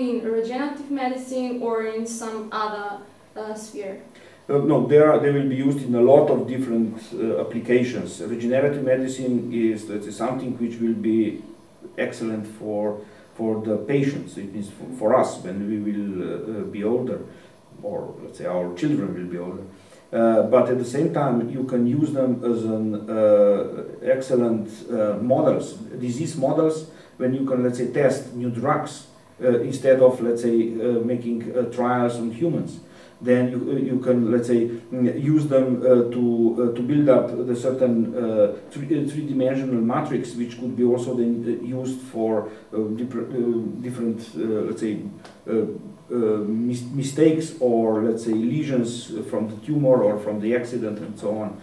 only in regenerative medicine or in some other sphere? No, they will be used in a lot of different applications. Regenerative medicine is, let's say, something which will be excellent for the patients. It means for us when we will be older, or let's say our children will be older. But at the same time, you can use them as an excellent models, disease models, when you can, let's say, test new drugs instead of, let's say, making trials on humans. Then you can, let's say, use them to build up the certain three-dimensional matrix, which could be also then used for different, let's say, mistakes or, let's say, lesions from the tumor or from the accident and so on.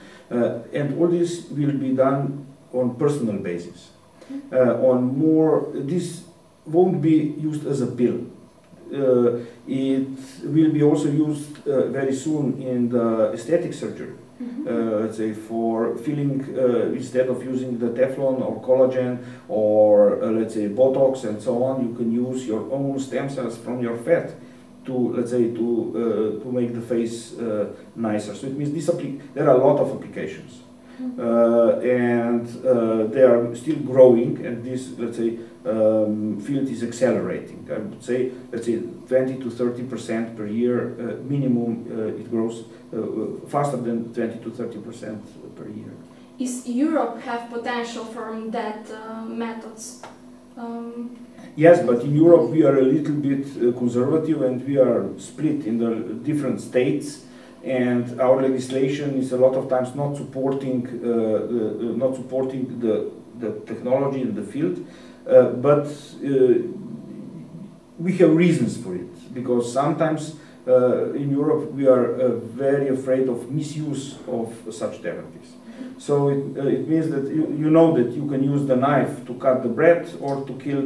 And all this will be done on personal basis. This won't be used as a pill. It will be also used very soon in the aesthetic surgery. Let's say for filling, instead of using the Teflon or collagen or let's say Botox and so on, you can use your own stem cells from your fat to, let's say, to make the face nicer. So it means there are a lot of applications. And they are still growing, and this, let's say, field is accelerating. I would say, let's say, 20 to 30% per year minimum. It grows faster than 20 to 30% per year. Is Europe have potential from that methods? Yes, but in Europe we are a little bit conservative, and we are split in the different states. And our legislation is a lot of times not supporting the technology in the field, but we have reasons for it, because sometimes in Europe we are very afraid of misuse of such therapies. So it means that you know that you can use the knife to cut the bread or to kill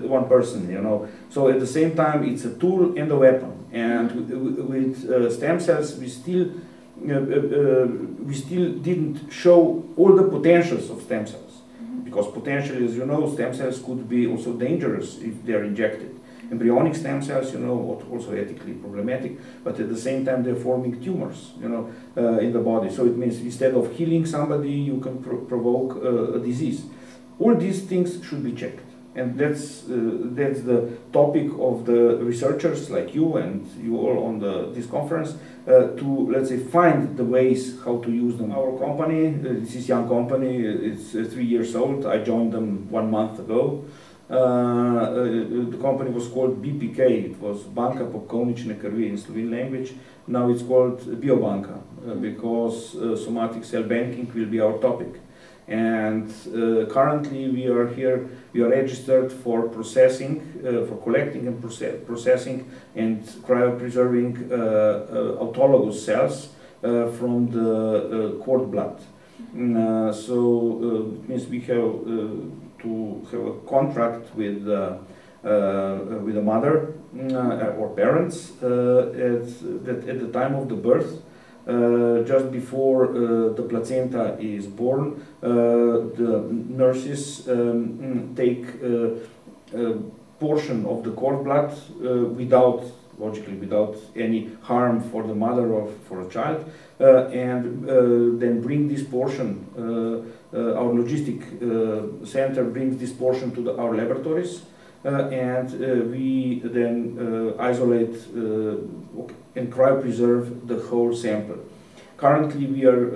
one person, you know. So at the same time, it's a tool and a weapon. And with stem cells, we still didn't show all the potentials of stem cells, because potentially, as you know, stem cells could be also dangerous if they are injected. Embryonic stem cells, you know, also ethically problematic, but at the same time they're forming tumors, you know, in the body. So it means instead of healing somebody, you can provoke a disease. All these things should be checked, and that's the topic of the researchers like you and you all on this conference, to, let's say, find the ways how to use them. Our company, this is a young company, it's 3 years old. I joined them 1 month ago. The company was called BPK, it was Banka Popkovnične krvi in Slovene language. Now it's called Biobanka, because somatic cell banking will be our topic. And currently we are here, we are registered for processing, for collecting and processing and cryopreserving autologous cells from the cord blood. So it means we have to have a contract with the mother or parents at the time of the birth, just before the placenta is born. The nurses take a portion of the cord blood logically without any harm for the mother or for a child, and then bring this portion, our logistic center brings this portion to our laboratories, and we then isolate and cryopreserve the whole sample. Currently we are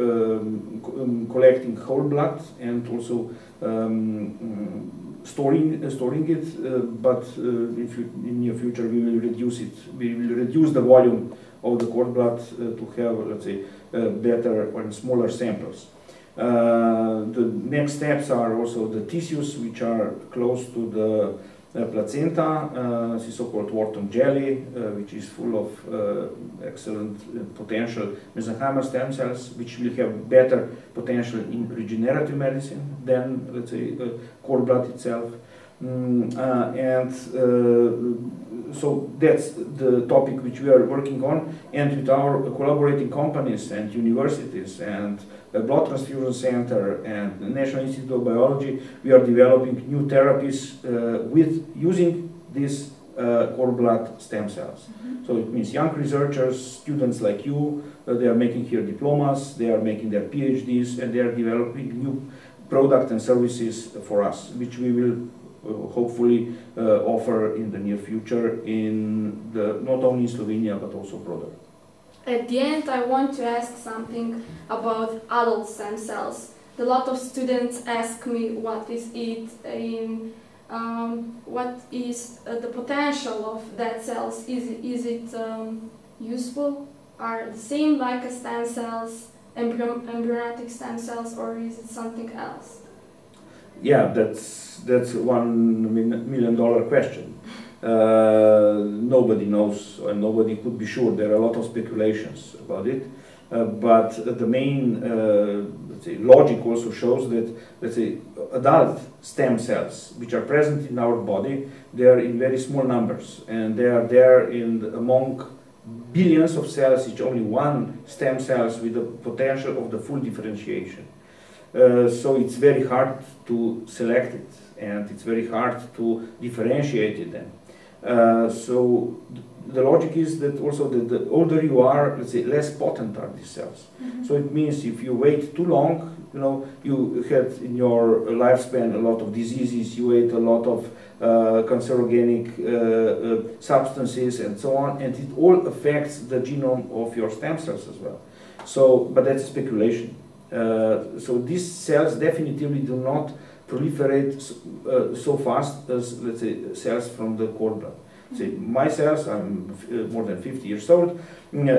collecting whole blood and also storing it, but in near future we will reduce it. We will reduce the volume of the cord blood to have, let's say, better or smaller samples. The next steps are also the tissues which are close to the placenta, the so-called Wharton jelly, which is full of excellent potential mesenchymal stem cells, which will have better potential in regenerative medicine than, let's say, cord blood itself. So that's the topic which we are working on, and with our collaborating companies and universities and the Blood Transfusion Center and the National Institute of Biology, we are developing new therapies with using these cord blood stem cells. So it means young researchers, students like you, they are making here diplomas, they are making their PhDs, and they are developing new products and services for us, which we will hopefully offer in the near future in not only in Slovenia but also broader. At the end, I want to ask something about adult stem cells. A lot of students ask me what is it, what is the potential of that cells. Is it useful? Are the same like a stem cells, embryonic stem cells, or is it something else? Yeah, that's $1 million question. Nobody knows, and nobody could be sure. There are a lot of speculations about it, but the main let's say, logic also shows that, let's say, adult stem cells, which are present in our body, they are in very small numbers, and they are there among billions of cells, each only one stem cells with the potential of the full differentiation. So it's very hard to select it, and it's very hard to differentiate them. So the logic is that also that the older you are, let's say, less potent are these cells. So it means if you wait too long, you know, you had in your lifespan a lot of diseases, you ate a lot of cancerogenic substances and so on, and it all affects the genome of your stem cells as well. So, but that's speculation. So these cells definitively do not proliferate so fast as, let's say, cells from the cord blood. Say, my cells, I'm more than 50 years old, wouldn't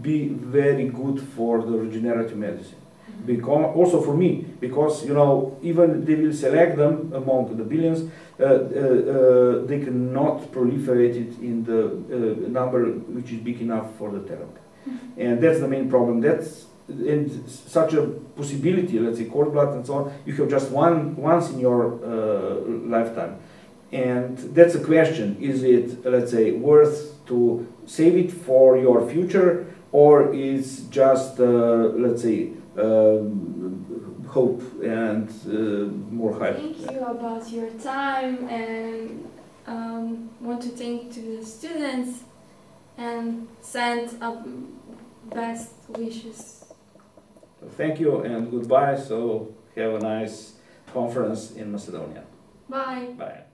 be very good for the regenerative medicine. Because, also for me, because, you know, even they will select them among the billions, they cannot proliferate it in the number which is big enough for the therapy. And that's the main problem. And such a possibility, let's say cord blood and so on, you have just once in your lifetime. And that's a question. Is it, let's say, worth to save it for your future, or is just, let's say, hope and more hype? Thank you about your time, and want to thank to the students and send best wishes. Thank you and goodbye. So have a nice conference in Macedonia. Bye. Bye.